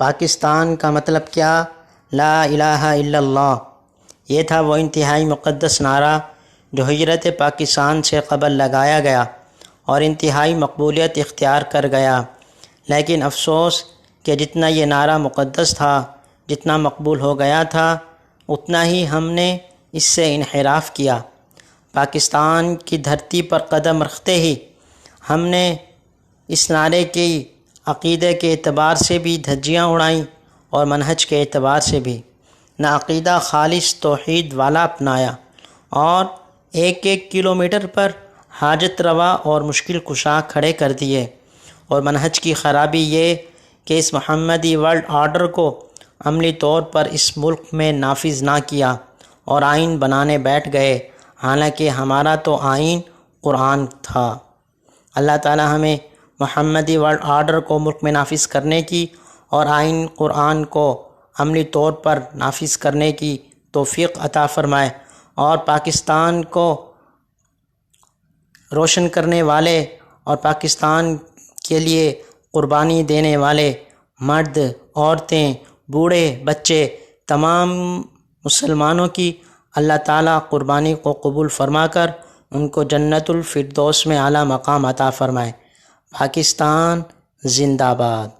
پاکستان کا مطلب کیا؟ لا الہ الا اللہ۔ یہ تھا وہ انتہائی مقدس نعرہ جو ہجرت پاکستان سے قبل لگایا گیا اور انتہائی مقبولیت اختیار کر گیا۔ لیکن افسوس کہ جتنا یہ نعرہ مقدس تھا، جتنا مقبول ہو گیا تھا، اتنا ہی ہم نے اس سے انحراف کیا۔ پاکستان کی دھرتی پر قدم رکھتے ہی ہم نے اس نعرے کی عقیدے کے اعتبار سے بھی دھجیاں اڑائیں اور منہج کے اعتبار سے بھی۔ نہ عقیدہ خالص توحید والا اپنایا اور ایک ایک کلومیٹر پر حاجت روا اور مشکل کشا کھڑے کر دیے، اور منہج کی خرابی یہ کہ اس محمدی ورلڈ آرڈر کو عملی طور پر اس ملک میں نافذ نہ کیا اور آئین بنانے بیٹھ گئے، حالانکہ ہمارا تو آئین قرآن تھا۔ اللہ تعالی ہمیں محمدی ورلڈ آرڈر کو ملک میں نافذ کرنے کی اور آئین قرآن کو عملی طور پر نافذ کرنے کی توفیق عطا فرمائے، اور پاکستان کو روشن کرنے والے اور پاکستان کے لیے قربانی دینے والے مرد، عورتیں، بوڑھے، بچے، تمام مسلمانوں کی اللہ تعالیٰ قربانی کو قبول فرما کر ان کو جنت الفردوس میں اعلیٰ مقام عطا فرمائے۔ پاکستان زندہ باد۔